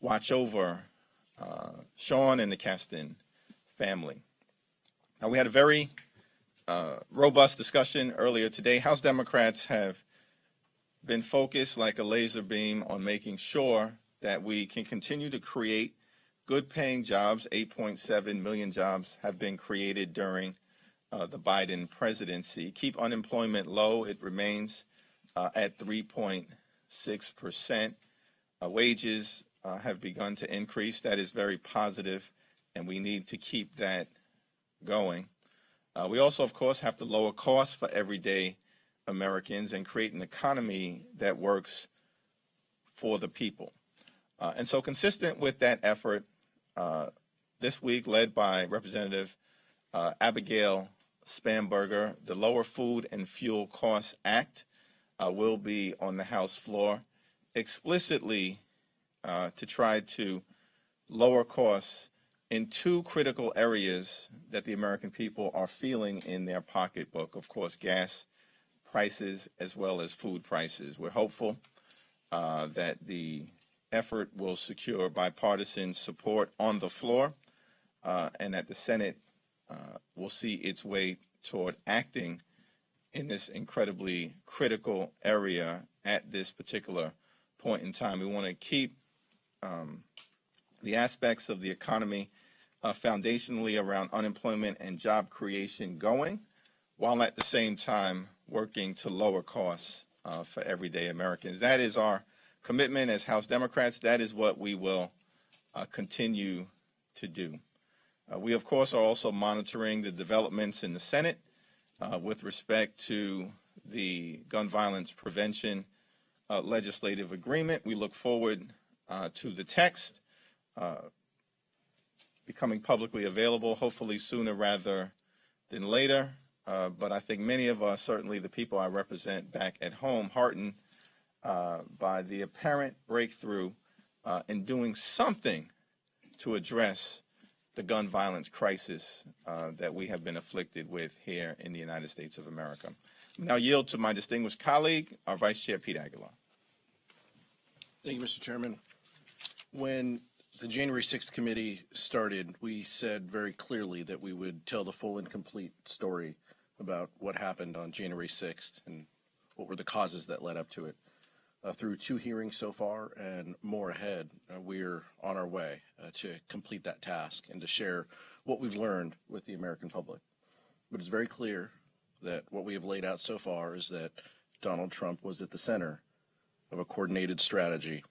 watch over Sean and the Caston family. Now, we had a very robust discussion earlier today. House Democrats have been focused like a laser beam on making sure that we can continue to create good-paying jobs. 8.7 million jobs have been created during the Biden presidency. Keep unemployment low. It remains at 3.6%. Wages have begun to increase. That is very positive, and we need to keep that going. We also, of course, have to lower costs for everyday Americans and create an economy that works for the people. And so consistent with that effort, this week, led by Representative Abigail Spanberger, the Lower Food and Fuel Costs Act will be on the House floor explicitly to try to lower costs in two critical areas that the American people are feeling in their pocketbook. Of course, gas prices as well as food prices. We're hopeful that the effort will secure bipartisan support on the floor and that the Senate will see its way toward acting in this incredibly critical area at this particular point in time. We want to keep the aspects of the economy foundationally around unemployment and job creation going, while at the same time working to lower costs for everyday Americans. That is our commitment as House Democrats. That is what we will continue to do. We, of course, are also monitoring the developments in the Senate with respect to the gun violence prevention legislative agreement. We look forward to the text becoming publicly available, hopefully sooner rather than later. But I think many of us, certainly the people I represent back at home, heartened by the apparent breakthrough in doing something to address the gun violence crisis that we have been afflicted with here in the United States of America. Now yield to my distinguished colleague, our Vice Chair, Pete Aguilar. Thank you, Mr. Chairman. When the January 6th committee started, we said very clearly that we would tell the full and complete story about what happened on January 6th and what were the causes that led up to it. Through 2 hearings so far and more ahead, we're on our way to complete that task and to share what we've learned with the American public. But it's very clear that what we have laid out so far is that Donald Trump was at the center of a coordinated strategy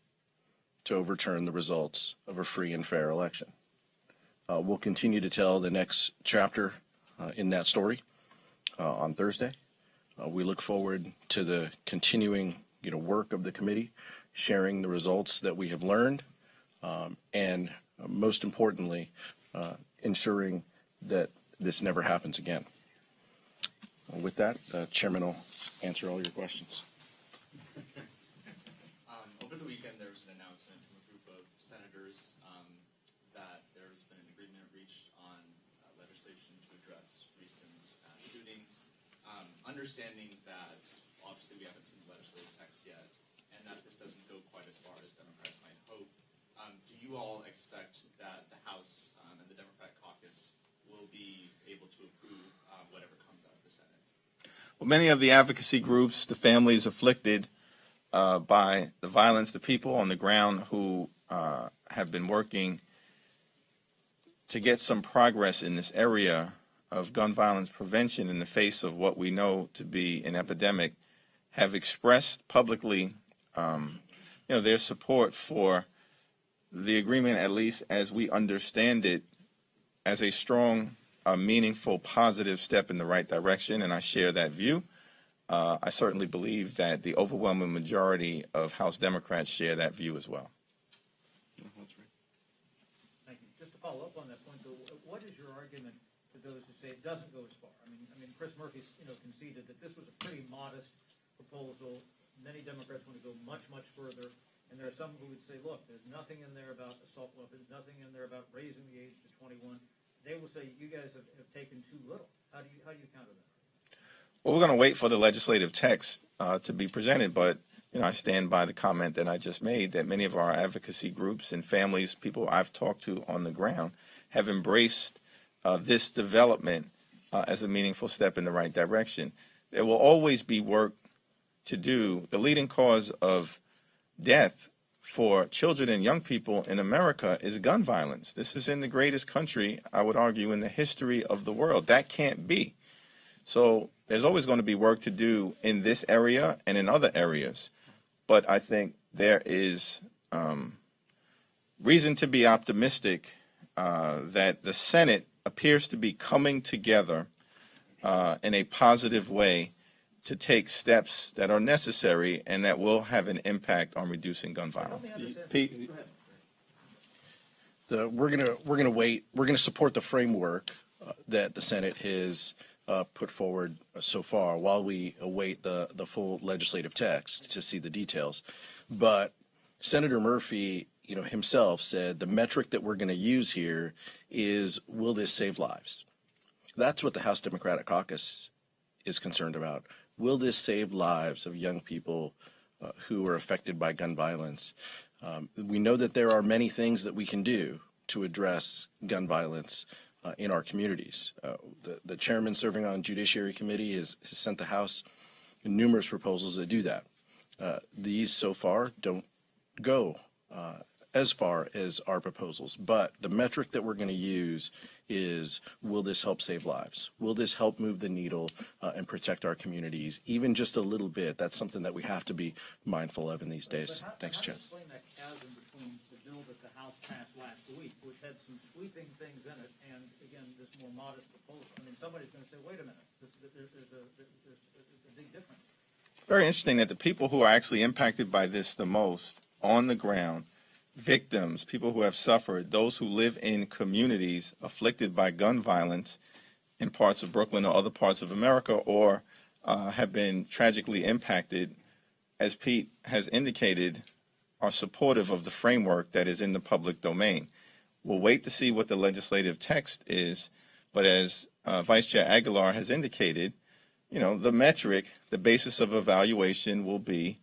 to overturn the results of a free and fair election. We'll continue to tell the next chapter in that story on Thursday. We look forward to the continuing work of the committee, sharing the results that we have learned, and most importantly, ensuring that this never happens again. With that, Chairman will answer all your questions. Over the weekend, there was an announcement from a group of senators that there's been an agreement reached on legislation to address recent shootings. Understanding that obviously we haven't seen the legislative text yet, and that this doesn't go quite as far as Democrats might hope, do you all expect that the House and the Democratic Caucus will be able to approve whatever comes out of the Senate? Well, many of the advocacy groups, the families afflicted by the violence, the people on the ground who have been working to get some progress in this area of gun violence prevention in the face of what we know to be an epidemic, have expressed publicly their support for the agreement, at least as we understand it, as a strong, meaningful, positive step in the right direction, and I share that view. I certainly believe that the overwhelming majority of House Democrats share that view as well. That's right. Thank you. Just to follow up on that point, though, what is your argument to those who say it doesn't go as far? I mean, Chris Murphy, conceded that this was a pretty modest proposal. Many Democrats want to go much, much further, and there are some who would say, look, there's nothing in there about assault weapons, nothing in there about raising the age to 21. They will say you guys have taken too little. How do you counter that? Well, we're going to wait for the legislative text to be presented, but I stand by the comment that I just made, that many of our advocacy groups and families, people I've talked to on the ground, have embraced this development as a meaningful step in the right direction. There will always be work to do. The leading cause of death for children and young people in America is gun violence. This is in the greatest country, I would argue, in the history of the world. That can't be. So there's always going to be work to do in this area and in other areas. But I think there is reason to be optimistic that the Senate appears to be coming together in a positive way to take steps that are necessary and that will have an impact on reducing gun violence. Pete? We're gonna wait. We're gonna support the framework that the Senate has put forward so far while we await the full legislative text to see the details. But Senator Murphy, himself said the metric that we're going to use here is, will this save lives? That's what the House Democratic Caucus is concerned about. Will this save lives of young people who are affected by gun violence? We know that there are many things that we can do to address gun violence in our communities. The chairman serving on Judiciary Committee has sent the House numerous proposals that do that. These so far don't go as far as our proposals, but the metric that we're going to use is, will this help save lives? Will this help move the needle and protect our communities, even just a little bit? That's something that we have to be mindful of in these days. Thanks, Chair. Explain that chasm between the bill that the House passed last week, which had some sweeping things in it, and again, this more modest proposal. I mean, somebody's going to say, wait a minute, there's a big difference. It's very interesting that the people who are actually impacted by this the most on the ground, victims, people who have suffered, those who live in communities afflicted by gun violence in parts of Brooklyn or other parts of America, or have been tragically impacted, as Pete has indicated, are supportive of the framework that is in the public domain. We'll wait to see what the legislative text is, but as Vice Chair Aguilar has indicated, the metric, the basis of evaluation will be,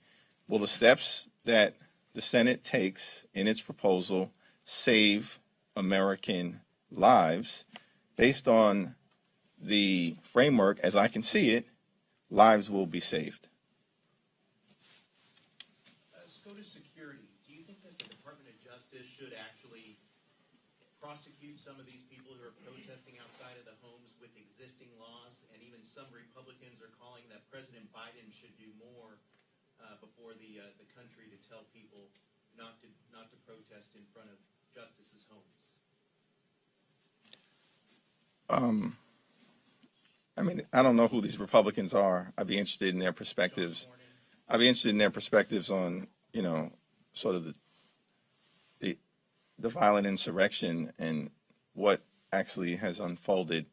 will the steps that the Senate takes in its proposal save American lives? Based on the framework, as I can see it, lives will be saved. Let's go to security. Do you think that the Department of Justice should actually prosecute some of these people who are protesting outside of the homes with existing laws? And even some Republicans are calling that President Biden should do more before the country to tell people not to protest in front of justices' homes. I don't know who these Republicans are. I'd be interested in their perspectives. I'd be interested in their perspectives on, sort of the violent insurrection and what actually has unfolded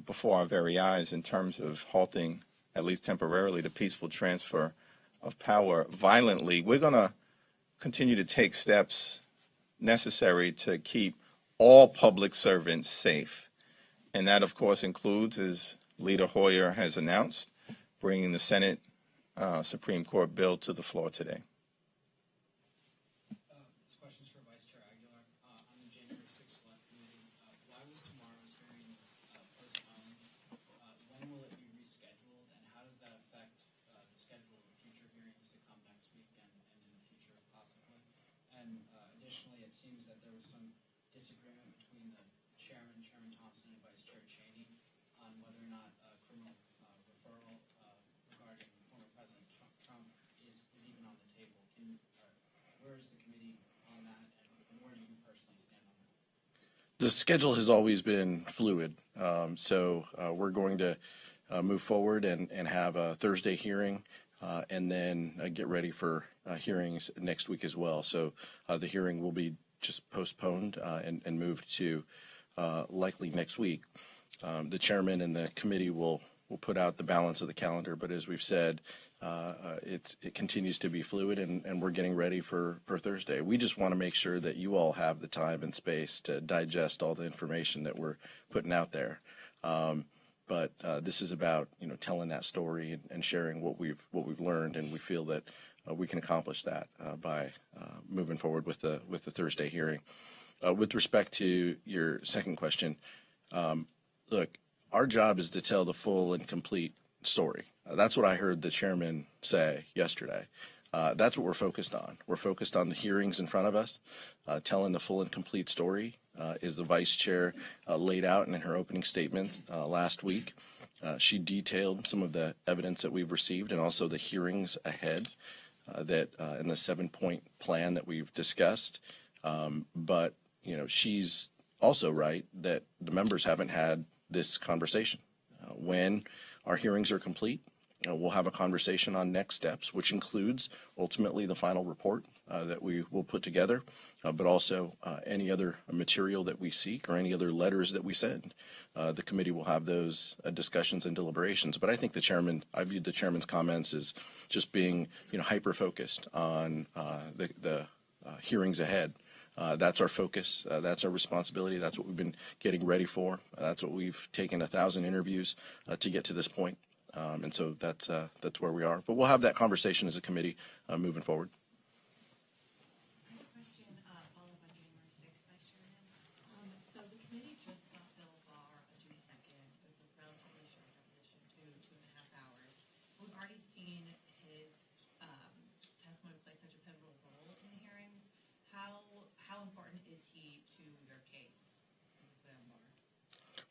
before our very eyes in terms of halting, at least temporarily, the peaceful transfer of power violently. We're going to continue to take steps necessary to keep all public servants safe. And that, of course, includes, as Leader Hoyer has announced, bringing the Senate Supreme Court bill to the floor today. This question's for Vice Chair Aguilar. On the January 6th Select Committee, why was tomorrow's hearing postponed? When will it be rescheduled, and how does that affect the schedule of future hearings to come next week and in the future, possibly? And additionally, it seems that there was some disagreement between the Chairman Thompson, and Vice Chair Cheney on whether or not a criminal referral regarding former President Trump is even on the table. Where is the committee on that, and where do you personally stand on that? The schedule has always been fluid, so we're going to move forward and have a Thursday hearing, and then get ready for hearings next week as well. So the hearing will be just postponed and moved to likely next week. The chairman and the committee will put out the balance of the calendar, but as we've said, it continues to be fluid, and we're getting ready for Thursday. We just want to make sure that you all have the time and space to digest all the information that we're putting out there. But this is about telling that story and sharing what we've learned, and we feel that we can accomplish that by moving forward with the Thursday hearing. With respect to your second question, look, our job is to tell the full and complete story. That's what I heard the chairman say yesterday. That's what we're focused on. We're focused on the hearings in front of us, telling the full and complete story, as the vice chair laid out in her opening statement last week. She detailed some of the evidence that we've received and also the hearings ahead that in the 7-point plan that we've discussed. But she's also right that the members haven't had this conversation. When our hearings are complete, we'll have a conversation on next steps, which includes ultimately the final report that we will put together, but also any other material that we seek or any other letters that we send. The committee will have those discussions and deliberations. But I think I viewed the chairman's comments as just being hyper-focused on the hearings ahead. That's our focus. That's our responsibility. That's what we've been getting ready for. That's what we've taken 1,000 interviews to get to this point. And so that's where we are. But we'll have that conversation as a committee moving forward. I have a question, followed by January 6th, Vice Chairman. So the committee just got Bill Barr on June 2nd. It was a relatively short deposition, 2.5 hours. We've already seen his testimony play such a pivotal role in the hearings. How important is he to your case, specifically on Barr?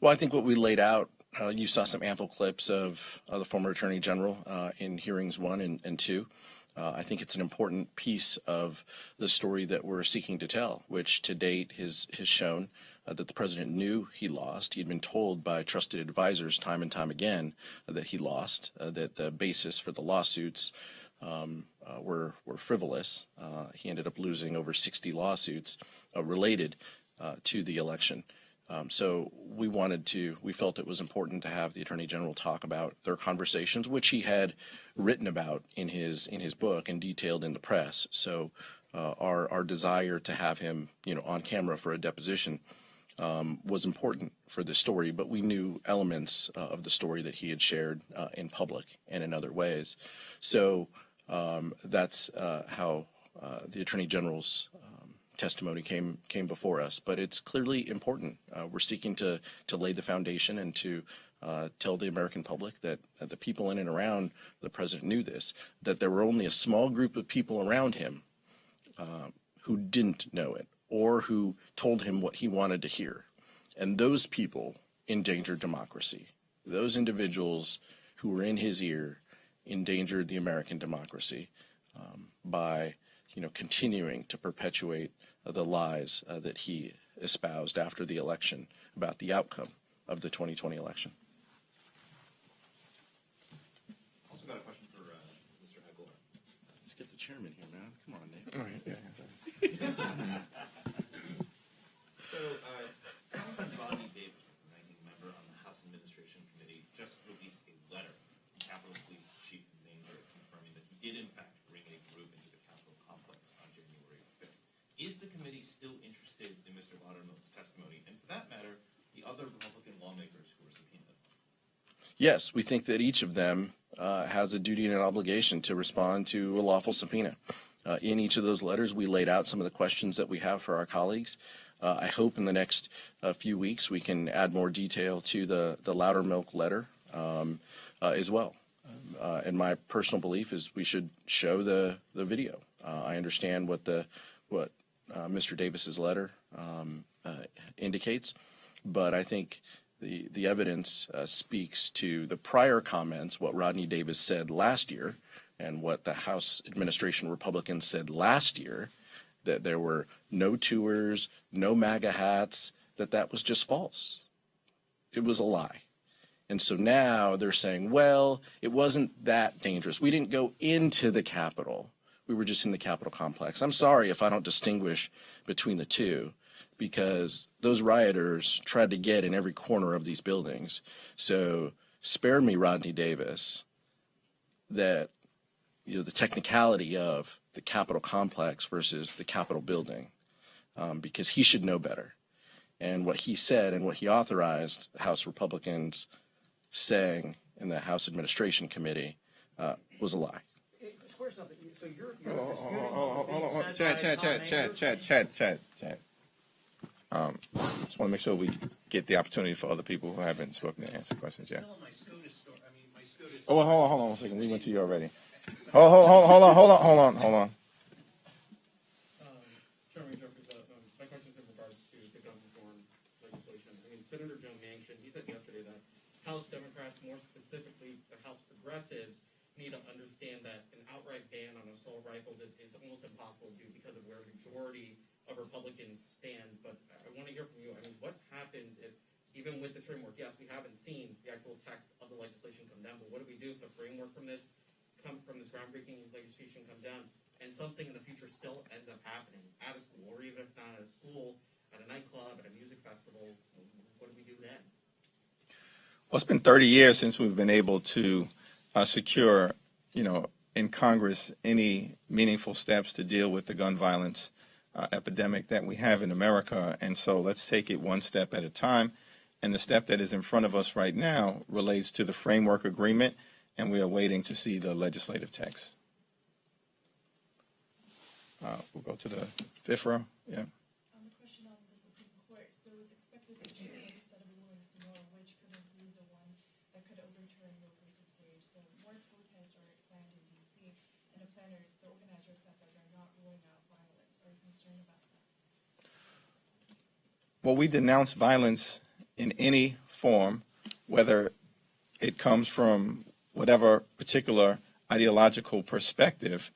Well, I think what we laid out, you saw some ample clips of the former Attorney General in hearings 1 and 2. I think it's an important piece of the story that we're seeking to tell, which to date has shown that the president knew he lost. He'd been told by trusted advisors time and time again that he lost, that the basis for the lawsuits were frivolous. He ended up losing over 60 lawsuits related to the election. So we felt it was important to have the Attorney General talk about their conversations, which he had written about in his book and detailed in the press. So our desire to have him, on camera for a deposition was important for the story, but we knew elements of the story that he had shared in public and in other ways. So that's how the Attorney General's testimony came before us, but it's clearly important. We're seeking to lay the foundation and to tell the American public that the people in and around the president knew this, that there were only a small group of people around him who didn't know it or who told him what he wanted to hear. And those people endangered democracy. Those individuals who were in his ear endangered the American democracy by continuing to perpetuate the lies that he espoused after the election about the outcome of the 2020 election. Also got a question for Mr. Aguilar. Let's get the chairman here, man. Come on, Nate. All right, yeah. So, Congressman Rodney Davis, the ranking member on the House Administration Committee, just released a letter from Capitol Police Chief Manger confirming that he did, in fact, bring a group into the Capitol complex on January 5th. Is the committee still interested in Mr. Loudermilk's testimony, and for that matter, the other Republican lawmakers who were subpoenaed? Yes, we think that each of them has a duty and an obligation to respond to a lawful subpoena. In each of those letters, we laid out some of the questions that we have for our colleagues. I hope in the next few weeks we can add more detail to the Loudermilk letter as well. And my personal belief is we should show the video. I understand what Mr. Davis's letter indicates, but I think the evidence speaks to the prior comments, what Rodney Davis said last year, and what the House administration Republicans said last year, that there were no tours, no MAGA hats, that was just false. It was a lie. And so now they're saying, well, it wasn't that dangerous. We didn't go into the Capitol. We were just in the Capitol complex. I'm sorry if I don't distinguish between the two, because those rioters tried to get in every corner of these buildings. So spare me, Rodney Davis, that the technicality of the Capitol complex versus the Capitol building, because he should know better. And what he said and what he authorized House Republicans saying in the House Administration Committee was a lie. Square something. So you're Hold on. disputing Chad. Just want to make sure we get the opportunity for other people who haven't spoken to answer questions yet. Still on my SCOTUS story. I mean, my SCOTUS. Oh, well, hold on 1 second. We went to you already. Hold on. Chairman Jeffries, my question is in regards to the gun reform legislation. I mean, Senator Joe Manchin, he said yesterday that House Democrats, more specifically the House Progressives, need to understand that an outright ban on assault rifles is almost impossible to do because of where the majority of Republicans stand. But I want to hear from you. I mean, what happens if, even with this framework, yes, we haven't seen the actual text of the legislation come down, but what do we do if the framework from this groundbreaking legislation come down and something in the future still ends up happening at a school, or even if not at a school, at a nightclub, at a music festival? What do we do then? Well, it's been 30 years since we've been able to secure, in Congress, any meaningful steps to deal with the gun violence epidemic that we have in America. And so let's take it one step at a time. And the step that is in front of us right now relates to the framework agreement, and we are waiting to see the legislative text. We'll go to the fifth row. Yeah. The question on the Supreme Court. So it's expected to generate a set of rulings tomorrow, which could include the one that could overturn Roe versus Wade. So more protests are planned in D.C., and the organizers said that they're not ruling out violence. Are you concerned about that? Well, we denounce violence in any form, whether it comes from whatever particular ideological perspective.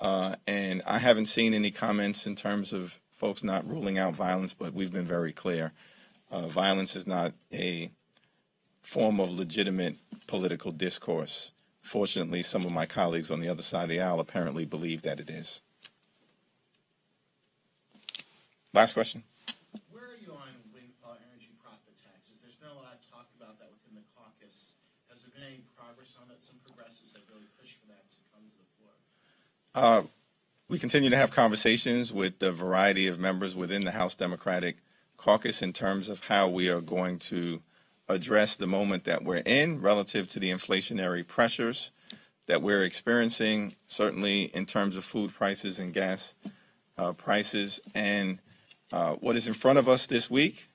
And I haven't seen any comments in terms of folks not ruling out violence, but we've been very clear. Violence is not a form of legitimate political discourse. Fortunately, some of my colleagues on the other side of the aisle apparently believe that it is. Last question. Where are you on windfall energy profit taxes? There's been a lot of talk about that within the caucus. Has there been any progress on that? Some progressives have really pushed for that to come to the floor. We continue to have conversations with the variety of members within the House Democratic Caucus in terms of how we are going to address the moment that we're in relative to the inflationary pressures that we're experiencing, certainly in terms of food prices and gas prices. And what is in front of us this week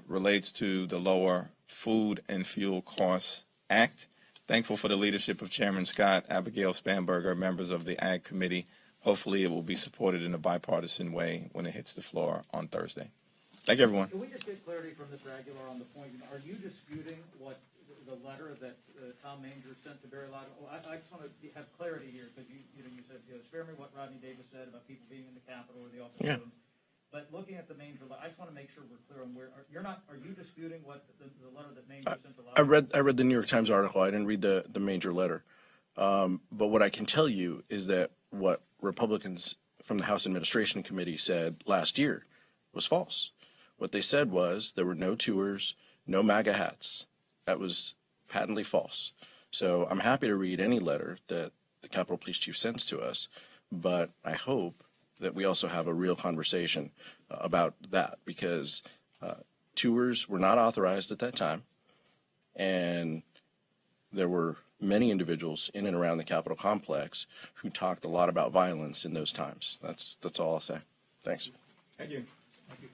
relates to the Lower Food and Fuel Costs Act. Thankful for the leadership of Chairman Scott, Abigail Spanberger, members of the Ag Committee. Hopefully it will be supported in a bipartisan way when it hits the floor on Thursday. Thank you, everyone. Can we just get clarity from Mr. Aguilar on the point? Are you disputing what the letter that Tom Manger sent to Barry Lotto? I just want to have clarity here, because you said, spare me what Rodney Davis said about people being in the Capitol or the office. Yeah. But looking at the Manger letter, I just want to make sure we're clear on where are you disputing what the letter that Manger sent to Lotto? I read the New York Times article. I didn't read the Manger letter. But what I can tell you is that what Republicans from the House Administration Committee said last year was false. What they said was there were no tours, no MAGA hats. That was patently false. So I'm happy to read any letter that the Capitol Police Chief sends to us, but I hope that we also have a real conversation about that, because tours were not authorized at that time, and there were many individuals in and around the Capitol complex who talked a lot about violence in those times. That's all I'll say. Thanks. Thank you. Thank you.